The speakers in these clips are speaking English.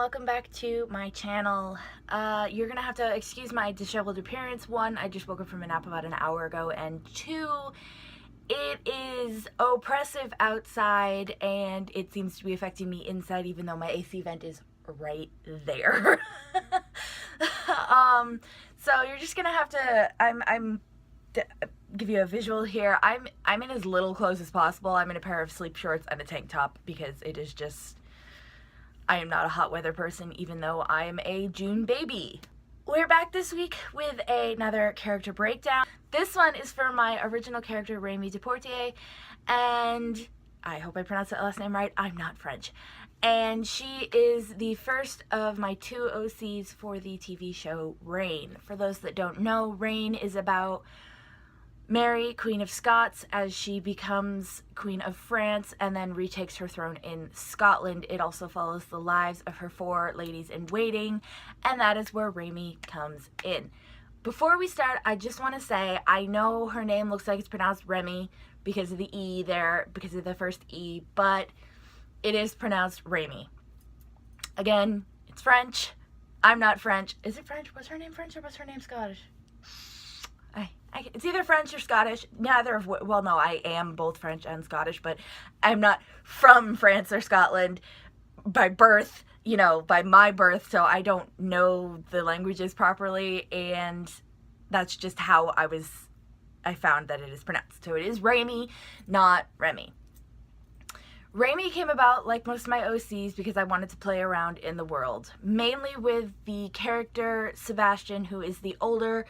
welcome back to my channel. You're gonna have to excuse my disheveled appearance. One, I just woke up from a nap about an hour ago, and two, it is oppressive outside and it seems to be affecting me inside even though my AC vent is right there. So you're just gonna have to, give you a visual here. I'm in as little clothes as possible. I'm in a pair of sleep shorts and a tank top because it is just, I am not a hot weather person even though I am a June baby. We're back this week with another character breakdown. This one is for my original character, Remie de Poitiers, and I hope I pronounced that last name right. I'm not French. And she is the first of my two OCs for the TV show Reign. For those that don't know, Reign is about Mary, Queen of Scots, as she becomes Queen of France and then retakes her throne in Scotland. It also follows the lives of her four ladies in waiting, and that is where Remie comes in. Before we start, I just want to say, I know her name looks like it's pronounced Remie because of the E there, because of the first E, but it is pronounced Remie. Again, it's French. I'm not French. Is it French? Was her name French or was her name Scottish? It's either French or Scottish. Neither of, well, no, I am both French and Scottish, but I'm not from France or Scotland by birth, you know, by my birth, so I don't know the languages properly, and that's just how I found that it is pronounced. So it is Remie, not Remie. Remie came about, like most of my OCs, because I wanted to play around in the world, mainly with the character Sebastian, who is the older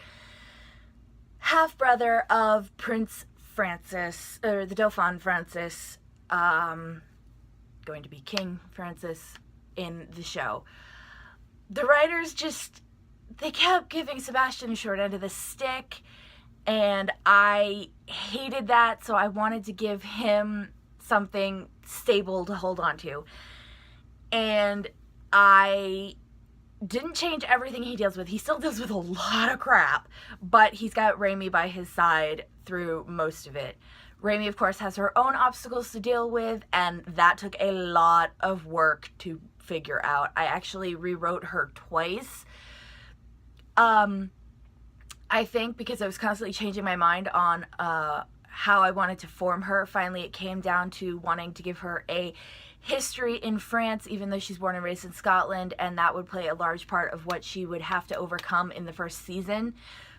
half-brother of Prince Francis, or the Dauphin Francis, going to be King Francis in the show. The writers they kept giving Sebastian a short end of the stick, and I hated that, so I wanted to give him something stable to hold on to. And I didn't change everything he deals with. He still deals with a lot of crap, but he's got Remie by his side through most of it. Remie, of course, has her own obstacles to deal with, and that took a lot of work to figure out. I actually rewrote her twice. I think because I was constantly changing my mind on how I wanted to form her. Finally, it came down to wanting to give her a history in France, even though she's born and raised in Scotland, and that would play a large part of what she would have to overcome in the first season,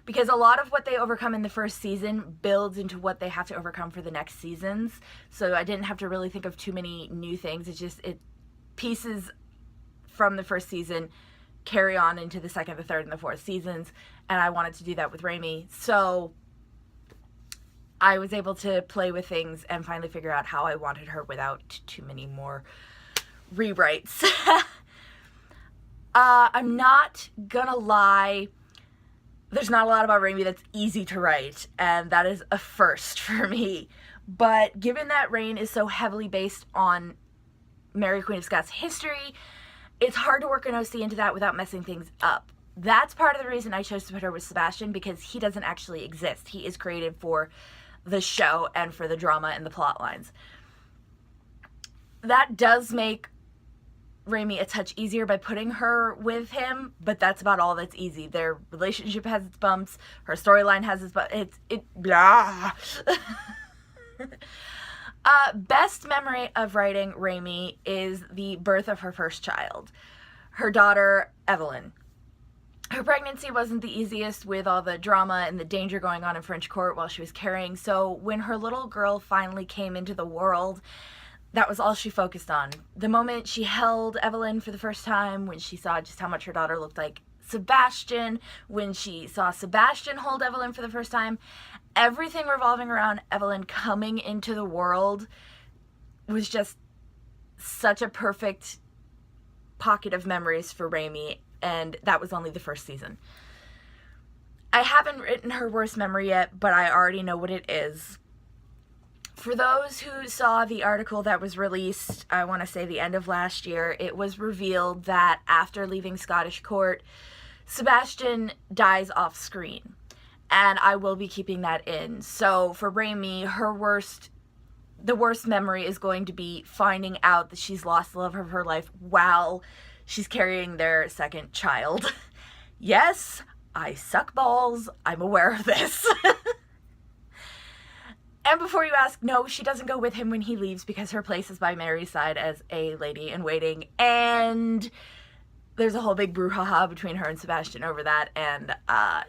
because a lot of what they overcome in the first season builds into what they have to overcome for the next seasons. So I didn't have to really think of too many new things. It pieces from the first season carry on into the second, the third, and the fourth seasons, and I wanted to do that with Remie. So I was able to play with things and finally figure out how I wanted her without too many more rewrites. I'm not gonna lie, there's not a lot about Remie that's easy to write, and that is a first for me. But given that Reign is so heavily based on Mary, Queen of Scots history, it's hard to work an OC into that without messing things up. That's part of the reason I chose to put her with Sebastian, because he doesn't actually exist. He is created for the show and for the drama and the plot lines. That does make Remie a touch easier by putting her with him, but that's about all that's easy. Their relationship has its bumps, her storyline has its bumps, blah. Best memory of writing Remie is the birth of her first child, her daughter Evelyn. Her pregnancy wasn't the easiest with all the drama and the danger going on in French court while she was carrying, so when her little girl finally came into the world, that was all she focused on. The moment she held Evelyn for the first time, when she saw just how much her daughter looked like Sebastian, when she saw Sebastian hold Evelyn for the first time, everything revolving around Evelyn coming into the world was just such a perfect pocket of memories for Remie. And that was only the first season. I haven't written her worst memory yet, but I already know what it is. For those who saw the article that was released, I want to say the end of last year, it was revealed that after leaving Scottish court, Sebastian dies off screen. And I will be keeping that in. So for Remie, the worst memory is going to be finding out that she's lost the love of her life while she's carrying their second child. Yes, I suck balls. I'm aware of this. And before you ask, no, she doesn't go with him when he leaves because her place is by Mary's side as a lady-in-waiting, and there's a whole big brouhaha between her and Sebastian over that, and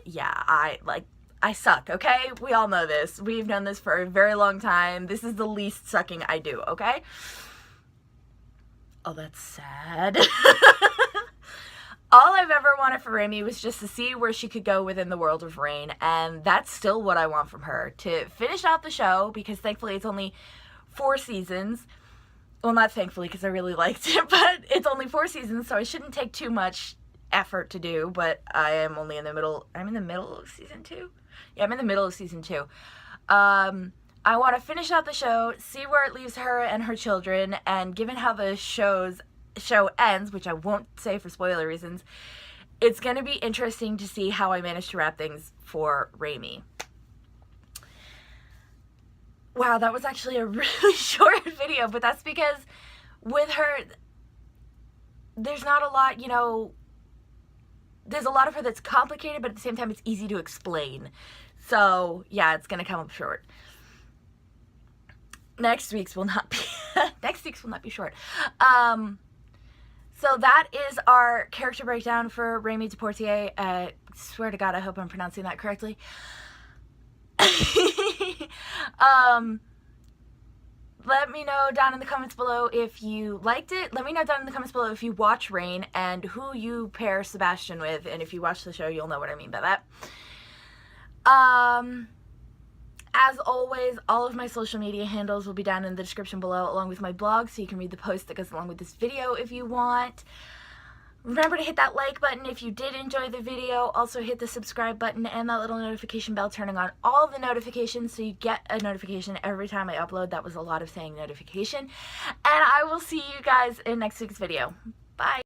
yeah, I suck, okay? We all know this. We've known this for a very long time. This is the least sucking I do, okay? Oh, that's sad. All I've ever wanted for Remie was just to see where she could go within the world of Rain, and that's still what I want from her. To finish out the show, because thankfully it's only 4 seasons. Well, not thankfully, because I really liked it, but it's only 4 seasons, so it shouldn't take too much effort to do, but I am only in the middle. I'm in the middle of season 2? Yeah, I'm in the middle of season 2. I want to finish out the show, see where it leaves her and her children, and given how the show ends, which I won't say for spoiler reasons, it's going to be interesting to see how I manage to wrap things for Remie. Wow, that was actually a really short video, but that's because with her, there's not a lot, you know, there's a lot of her that's complicated, but at the same time it's easy to explain. So, yeah, it's going to come up short. Next week's will not be short. So that is our character breakdown for Remie de Poitiers. I swear to God, I hope I'm pronouncing that correctly. Let me know down in the comments below if you liked it. Let me know down in the comments below if you watch Rain and who you pair Sebastian with. And if you watch the show, you'll know what I mean by that. As always, all of my social media handles will be down in the description below, along with my blog, so you can read the post that goes along with this video if you want. Remember to hit that like button if you did enjoy the video. Also hit the subscribe button and that little notification bell, turning on all the notifications so you get a notification every time I upload. That was a lot of saying notification. And I will see you guys in next week's video. Bye!